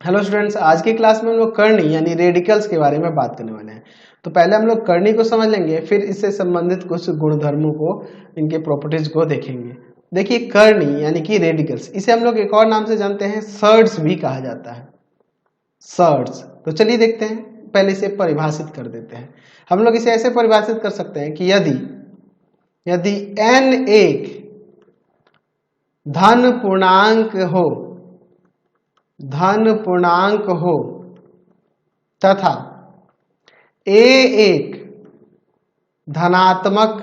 Hello students, आज की class में हम लोग करनी यानी रेडिकल्स के बारे में बात करने वाले हैं। तो पहले हम लोग करनी को समझ लेंगे, फिर इससे संबंधित कुछ गुणधर्मों को, इनके प्रॉपर्टीज को देखेंगे। देखिए, करनी यानी कि रेडिकल्स, इसे हम लोग एक और नाम से जानते हैं, सर्ड्स भी कहा जाता है, सर्ड्स। तो चलिए देखते हैं, पहले इसे परिभाषित कर देते हैं। हम लोग इसे ऐसे परिभाषित कर सकते हैं कि यदि n एक धन पूर्णांक हो तथा a एक धनात्मक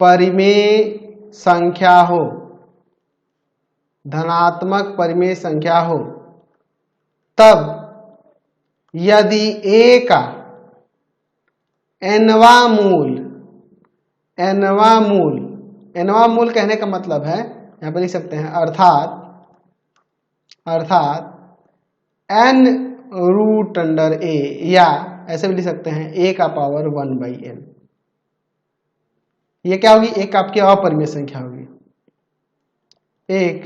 परिमेय संख्या हो, तब यदि a का nवा मूल कहने का मतलब है, यहां पर लिख सकते हैं अर्थात n रूट अंडर a, या ऐसे भी लिख सकते हैं a का पावर 1/n। ये क्या होगी? एक आपकी अपरिमेय संख्या होगी, एक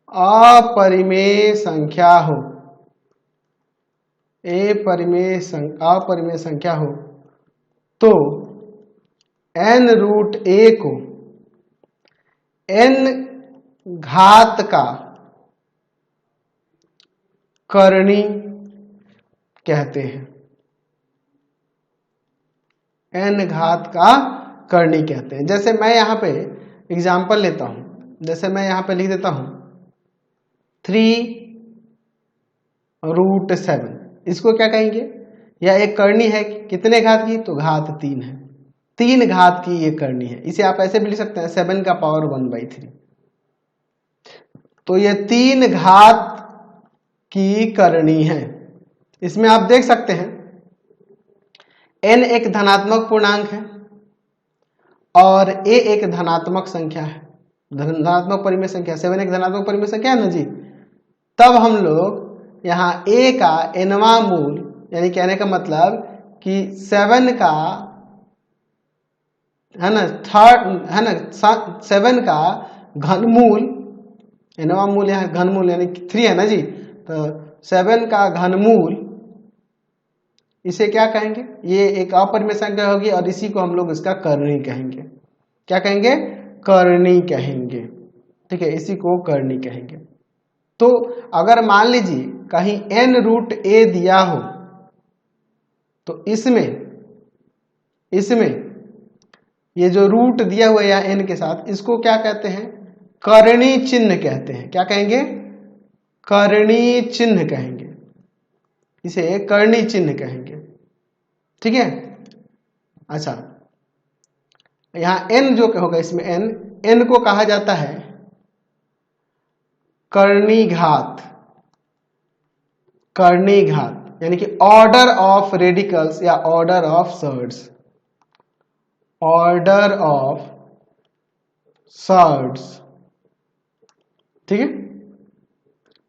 अपरिमेय संख्या हो, अपरिमेय संख्या हो तो n रूट a को n घात का करणी कहते हैं, n घात का करणी कहते हैं। जैसे मैं यहाँ पे एग्जाम्पल लेता हूं, जैसे मैं यहाँ पे लिख देता हूं 3 रूट 7, इसको क्या कहेंगे? यह एक करणी है, कितने घात की? तो घात 3 है, 3 घात की ये करणी है। इसे आप ऐसे भी लिख सकते हैं 7 का पावर 1/3। तो ये 3 घात की करणी है। इसमें आप देख सकते हैं n एक धनात्मक पूर्णांक है और a एक धनात्मक संख्या है, धनात्मक परिमेय संख्या। 7 एक धनात्मक परिमेय संख्या है ना जी। तब हम लोग यहाँ a का nवां मूल, यानी कहने का मतलब कि 7 का है ना 7 का घनमूल, nवां मूल यहाँ घनमूल यानी 3 है ना जी। तो 7 का घनमूल, इसे क्या कहेंगे? ये एक अपरिमेय संख्या होगी और इसी को हम लोग इसका करणी कहेंगे। क्या कहेंगे? करणी कहेंगे। ठीक है, इसी को करणी कहेंगे। तो अगर मान लीजिए कहीं n रूट a दिया हो तो इसमें ये जो रूट दिया हुआ है या n के साथ, इसको क्या कहते हैं? करणी चिन्ह कहते हैं। क्या कहेंगे? करणी चिन्ह कहेंगे, इसे करणी चिन्ह कहेंगे। ठीक है। अच्छा, यहां n जो होगा, इसमें n को कहा जाता है करणी घात, यानी कि ऑर्डर ऑफ रेडिकल्स या ऑर्डर ऑफ सर्ड्स। ठीक है।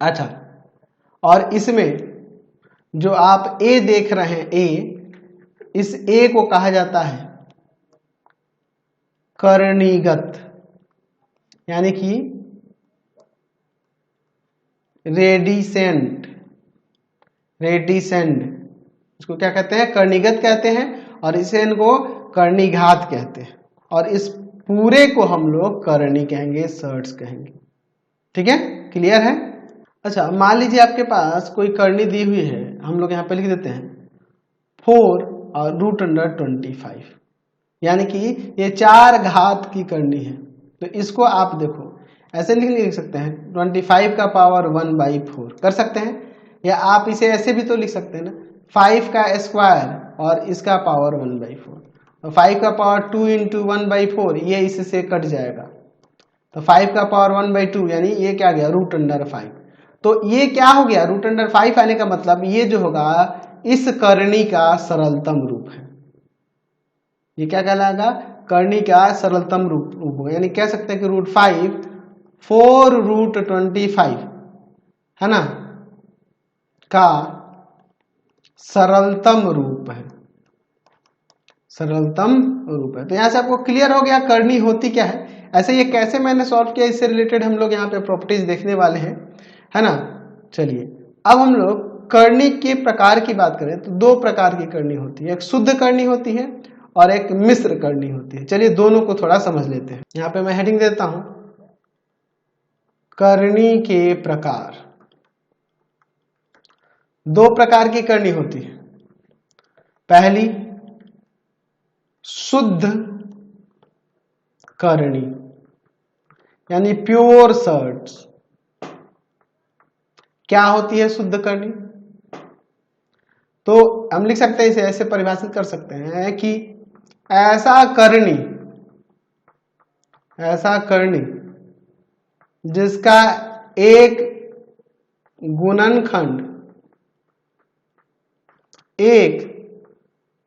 अच्छा, और इसमें जो आप a देख रहे हैं, इस a को कहा जाता है करणीगत, यानी कि रेडिसेंट, इसको क्या कहते हैं? करणीगत कहते हैं, और इसे इनको करणीघात कहते हैं, और इस पूरे को हम लोग करणी कहेंगे, सर्ड्स कहेंगे। ठीक है, क्लियर है? अच्छा, मान लीजिए आपके पास कोई करणी दी हुई है, हम लोग यहाँ पे लिख देते हैं 4 और रूट अंडर 25, यानी कि ये 4 घात की करणी है। तो इसको आप देखो ऐसे लिख सकते हैं 25 का पावर 1/4 कर सकते हैं, या आप इसे ऐसे भी तो लिख सकते हैं ना, 5 का स्क्वायर और इसका पावर 1/4। तो 5 का पावर 2 इंटू 1/4, ये इससे कट जाएगा, तो 5 का पावर 1/2, यानी ये क्या गया? Root under 5। तो ये क्या हो गया? रूट अंडर 5 आने का मतलब ये जो होगा इस करणी का सरलतम रूप है। ये क्या कहलाएगा? करणी का सरलतम रूप होगा, यानी कह सकते हैं कि रूट 5 4 रूट 25 है ना का सरलतम रूप है, तो यहां से आपको क्लियर हो गया करणी होती क्या है। ऐसे ये कैसे मैंने सॉल्व किया, इससे रिलेटेड हम लोग यहाँ पे प्रॉपर्टीज देखने वाले हैं, है ना। चलिए अब हम लोग करनी के प्रकार की बात करें तो दो प्रकार की करनी होती है, एक शुद्ध करनी होती है और एक मिश्र करनी होती है। चलिए दोनों को थोड़ा समझ लेते हैं। यहाँ पे मैं हेडिंग देता हूं करनी के प्रकार। दो प्रकार की करनी होती है, पहली शुद्ध करनी यानी प्योर सर्ट्स। क्या होती है शुद्ध करनी? तो हम लिख सकते हैं, इसे ऐसे परिभाषित कर सकते हैं कि ऐसा करनी जिसका एक गुणनखंड एक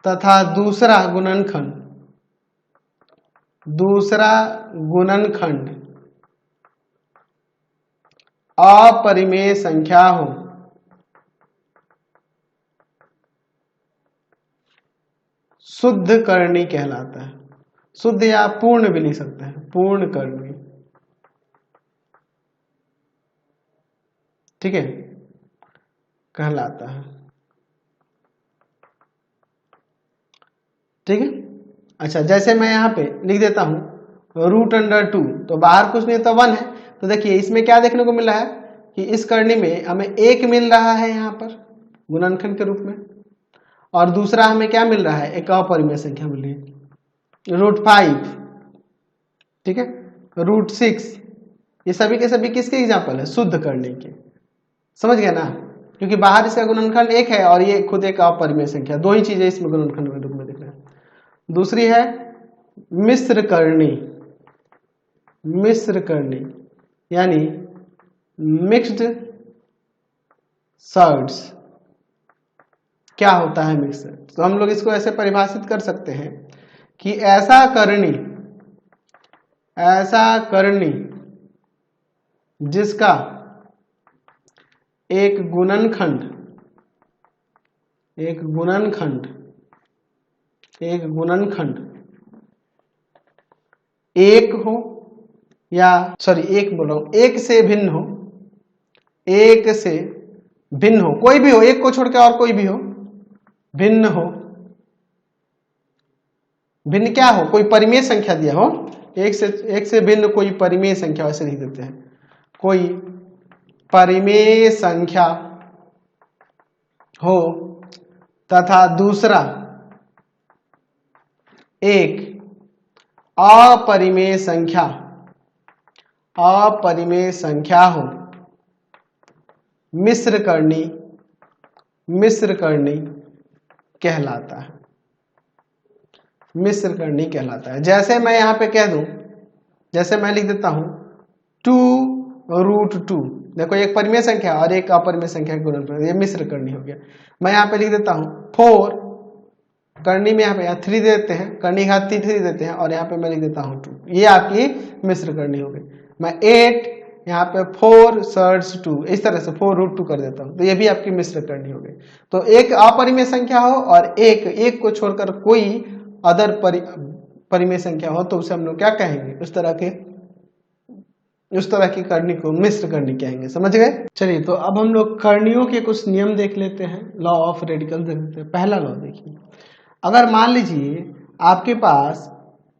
तथा दूसरा गुणनखंड अपरिमेय संख्या हो, शुद्ध करनी कहलाता है। शुद्ध या पूर्ण भी लिख सकते हैं, पूर्ण करनी, ठीक है, कहलाता है। ठीक है। अच्छा, जैसे मैं यहां पे लिख देता हूं √2, तो बाहर कुछ नहीं तो 1 है। तो देखिए इसमें क्या देखने को मिला है कि इस करनी में हमें 1 मिल रहा है यहाँ पर गुणनखंड के रूप में, और दूसरा हमें क्या मिल रहा है, एक अपरिमेय संख्या मिल रही है √5, ठीक है, √6। ये सभी के सभी किसके एग्जाम्पल है? शुद्ध करने के। समझ गया ना, क्योंकि बाहर इसका गुणनखंड 1 है और ये खुद एक अपरिमेय संख्या, दो ही चीजें इसमें गुणनखंड के रूप में दिख रहे हैं। दूसरी है मिश्र करनी यानी मिक्स्ड सर्ट्स। क्या होता है मिक्स्ड? तो हम लोग इसको ऐसे परिभाषित कर सकते हैं कि ऐसा करनी जिसका एक गुणनखंड एक हो, या एक से भिन्न हो, कोई भी हो, एक को छोड़ के और कोई भी हो, भिन्न हो। भिन्न क्या हो? कोई परिमेय संख्या दिया हो, एक से भिन्न कोई परिमेय संख्या, वैसे लिख देते हैं, कोई परिमेय संख्या हो तथा दूसरा एक अपरिमेय संख्या हो, मिश्र करनी कहलाता है। जैसे मैं यहां पे कह दूं, जैसे मैं लिख देता हूं 2√2, देखो एक परिमेय संख्या और एक अपरिमेय संख्या के गुणनफल, ये मिश्र करनी हो गया। मैं यहाँ पे लिख देता हूँ 4, करनी में यहाँ पे 3 देते हैं, करनी घात 3 देते हैं, और यहाँ पे मैं लिख देता हूँ 2, ये आपकी मिश्र करनी हो गई। मैं 8 यहाँ पे 4 सर्ट्स 2, इस तरह से 4√2 कर देता हूँ, तो ये भी आपकी मिश्र करनी हो गई। तो एक अपरिमेय संख्या हो और एक को छोड़कर कोई अदर परिमेय संख्या हो, तो उसे हम लोग क्या कहेंगे? उस तरह की करनी को मिश्र करनी कहेंगे। समझ गए? चलिए, तो अब हम लोग करनियों के कुछ नियम देख लेते हैं, लॉ ऑफ रेडिकल देख लेते हैं। पहला लॉ देखिए, अगर मान लीजिए आपके पास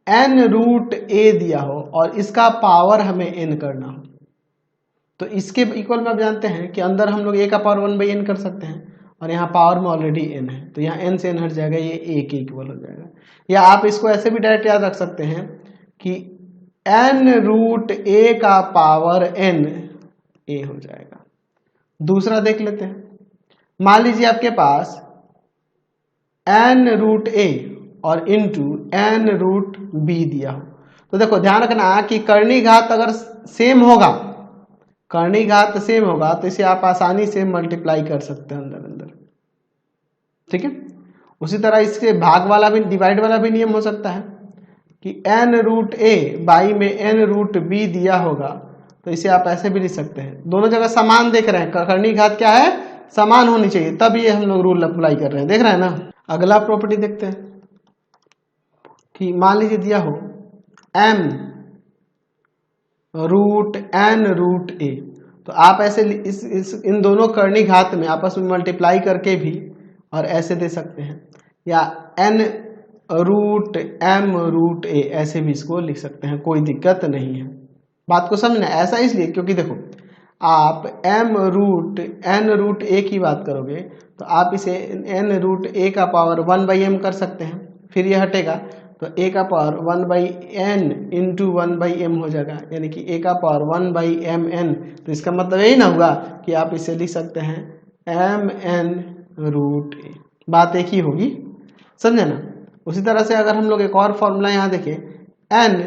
n√a दिया हो और इसका पावर हमें n करना हो, तो इसके इक्वल में आप जानते हैं कि अंदर हम लोग a का पावर 1/n कर सकते हैं, और यहाँ पावर में ऑलरेडी n है, तो यहाँ n से n हट जाएगा, ये a के इक्वल हो जाएगा। या आप इसको ऐसे भी डायरेक्ट याद रख सकते हैं कि n√a का पावर n a हो जाएगा। दूसरा देख लेते हैं, मान लीजिए आपके पास n√a और इंटू n√b दिया हो, तो देखो ध्यान रखना कि करनी घात अगर सेम होगा तो इसे आप आसानी से मल्टीप्लाई कर सकते हैं अंदर। ठीक है। उसी तरह इसके भाग वाला भी, डिवाइड वाला भी नियम हो सकता है कि n√a बाई में n√b दिया होगा, तो इसे आप ऐसे भी लिख सकते हैं। दोनों जगह समान देख रहे हैं, करनी घात क्या है? समान होनी चाहिए, तब ये हम लोग रूल अप्लाई कर रहे हैं। देख रहे हैं ना। अगला प्रॉपर्टी देखते हैं कि मान लीजिए दिया हो m रूट एन रूट ए। तो आप ऐसे इन दोनों कर्णी घात में आपस में मल्टीप्लाई करके भी और ऐसे दे सकते हैं, या एन रूट एम रूट ए ऐसे भी इसको लिख सकते हैं, कोई दिक्कत नहीं है। बात को समझना, ऐसा इसलिए क्योंकि देखो आप एम रूट एन रूट ए की बात करोगे तो आप इसे एन रूट ए का पावर 1/m कर सकते हैं, फिर ये हटेगा तो ए का पावर 1/n इंटू 1/m हो जाएगा, यानी कि ए का पावर 1/mn। तो इसका मतलब यही ना हुआ कि आप इसे लिख सकते हैं mn रूट ए। बात एक ही होगी, समझे ना। उसी तरह से अगर हम लोग एक और फॉर्मूला यहाँ देखें, n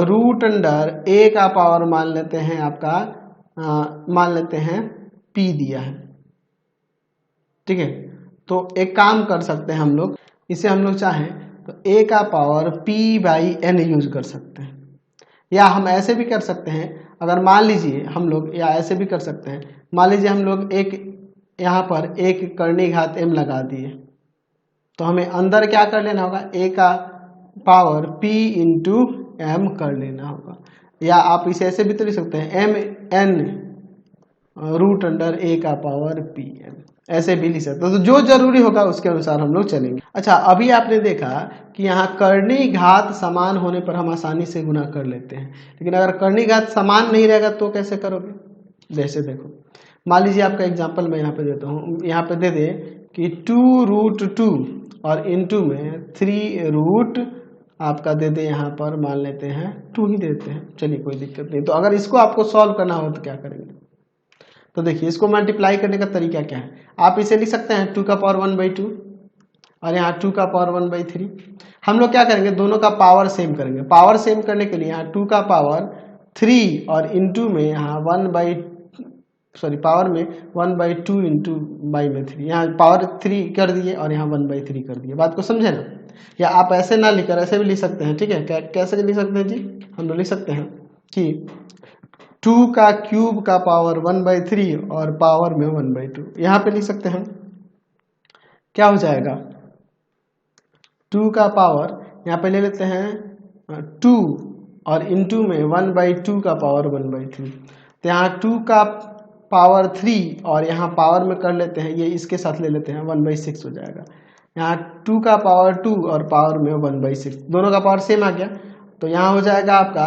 रूट अंडर ए का पावर मान लेते हैं आपका मान लेते हैं p दिया है, ठीक है। तो एक काम कर सकते हैं हम लोग, इसे हम लोग चाहें तो a का पावर p/n यूज कर सकते हैं, या हम ऐसे भी कर सकते हैं। अगर मान लीजिए हम लोग, या ऐसे भी कर सकते हैं, मान लीजिए हम लोग एक यहाँ पर एक कर्णी घात m लगा दिए, तो हमें अंदर क्या कर लेना होगा, a का पावर p इंटू m कर लेना होगा। या आप इसे ऐसे भी तो लिख सकते हैं mn रूट अंडर a का पावर pm, ऐसे भी लिख सकते हैं। तो जो जरूरी होगा उसके अनुसार हम लोग चलेंगे। अच्छा, अभी आपने देखा कि यहाँ कर्णी घात समान होने पर हम आसानी से गुना कर लेते हैं, लेकिन अगर कर्णी घात समान नहीं रहेगा तो कैसे करोगे। जैसे देखो, मान लीजिए आपका एग्जाम्पल मैं यहाँ पे देता हूँ, यहाँ पे दे दे कि 2√2 और इंटू में 3 आपका दे दे, यहाँ पर मान लेते हैं 2 ही देते हैं, चलिए कोई दिक्कत नहीं। तो अगर इसको आपको सॉल्व करना हो तो क्या करेंगे, तो देखिए इसको मल्टीप्लाई करने का तरीका क्या है। आप इसे लिख सकते हैं 2 का पावर 1/2 और यहाँ 2 का पावर 1/3। हम लोग क्या करेंगे, दोनों का पावर सेम करेंगे। पावर सेम करने के लिए यहाँ 2 का पावर 3 और इंटू में यहाँ पावर में 1/2 इंटू बाई में 3, यहाँ पावर 3 कर दिए और यहाँ 1/3 कर दिए। बात को समझे ना। या आप ऐसे ना लिखकर ऐसे भी लिख सकते हैं, ठीक है। कैसे लिख सकते हैं जी, हम लोग लिख सकते हैं कि 2 का क्यूब का पावर 1/3 और पावर में 1/2, यहाँ पे लिख सकते हैं। क्या हो जाएगा, 2 का पावर यहाँ पे ले लेते हैं 2 और इंटू में 1/2 का पावर 1/2। तो यहाँ 2 का पावर 3 और यहाँ पावर में कर लेते हैं, ये इसके साथ ले लेते हैं 1/6 हो जाएगा। यहाँ 2 का पावर 2 और पावर में 1/6, दोनों का पावर सेम आ गया। तो यहाँ हो जाएगा आपका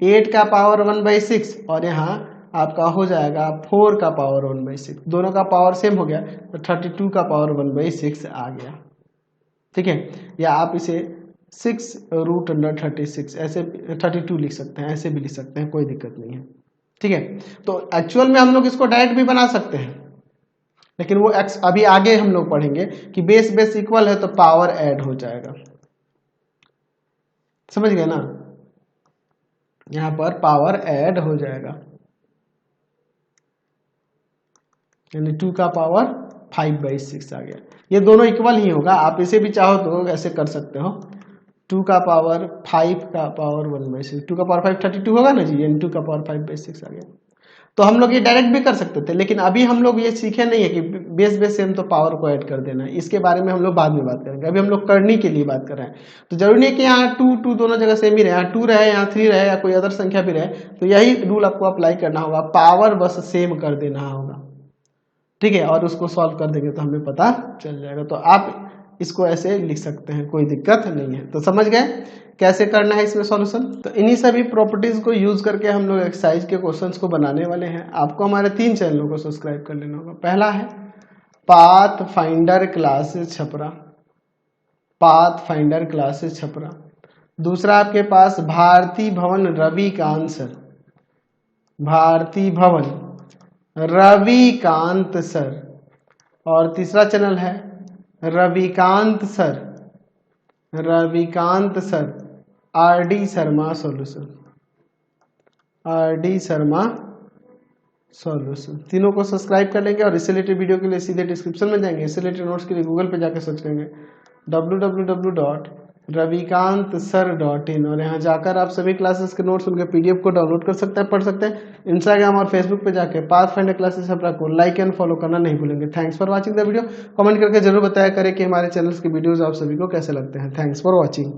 8 का पावर 1/6 और यहाँ आपका हो जाएगा 4 का पावर 1/6, दोनों का पावर सेम हो गया तो 32 का पावर 1/6 आ गया, ठीक है। या आप इसे 6√36 ऐसे 32 लिख सकते हैं, ऐसे भी लिख सकते हैं, कोई दिक्कत नहीं है, ठीक है। तो एक्चुअल में हम लोग इसको डायरेक्ट भी बना सकते हैं, लेकिन वो अभी आगे हम लोग पढ़ेंगे कि बेस इक्वल है तो पावर ऐड हो जाएगा, समझ गए ना। यहाँ पर पावर ऐड हो जाएगा, यानी 2 का पावर 5/6 आ गया। ये दोनों इक्वल ही होगा, आप इसे भी चाहो तो ऐसे कर सकते हो। 2 का पावर 5 का पावर 1/6, 2 का पावर 5 32 होगा ना जी, यानी 2 का पावर 5/6 आ गया। तो हम लोग ये डायरेक्ट भी कर सकते थे, लेकिन अभी हम लोग ये सीखे नहीं है कि बेस सेम तो पावर को ऐड कर देना है। इसके बारे में हम लोग बाद में बात करेंगे, अभी हम लोग करनी के लिए बात कर रहे हैं। तो जरूरी नहीं है कि यहाँ 2 दोनों जगह सेम ही रहे, यहाँ 2 रहे, यहाँ 3 रहे, या कोई अदर संख्या भी रहे, तो यही रूल आपको अप्लाई करना होगा, पावर बस सेम कर देना होगा, ठीक है। और उसको सॉल्व कर देंगे तो हमें पता चल जाएगा। तो आप इसको ऐसे लिख सकते हैं, कोई दिक्कत नहीं है। तो समझ गए कैसे करना है इसमें सॉल्यूशन। तो इन्हीं सभी प्रॉपर्टीज को यूज करके हम लोग एक्सरसाइज के क्वेश्चंस को बनाने वाले हैं। आपको हमारे 3 चैनलों को सब्सक्राइब कर लेना होगा। पहला है path finder classes Chhapra, path finder classes Chhapra. दूसरा आपके पास भारती भवन रविकांत सर, भारती भवन रविकांत सर। और तीसरा चैनल है Ravikant sir, Ravikant sir RD Sharma solution, RD Sharma solution. तीनों को सब्सक्राइब कर लेंगे और इससे रिलेटेड वीडियो के लिए सीधे डिस्क्रिप्शन में जाएंगे। इससे रिलेटेड नोट्स के लिए गूगल पे जाकर सर्च करेंगे www.ravikantsir.in और यहाँ जाकर आप सभी क्लासेस के नोट्स उनके पीडीएफ को डाउनलोड कर सकते हैं, पढ़ सकते हैं। इंस्टाग्राम और फेसबुक पे जाकर पाथ फाइंडर क्लासेस छपरा को लाइक एंड फॉलो करना नहीं भूलेंगे। Thanks for watching the video. Comment करके जरूर बताया करें कि हमारे चैनल्स के वीडियोस आप सभी को कैसे लगते हैं। Thanks for watching.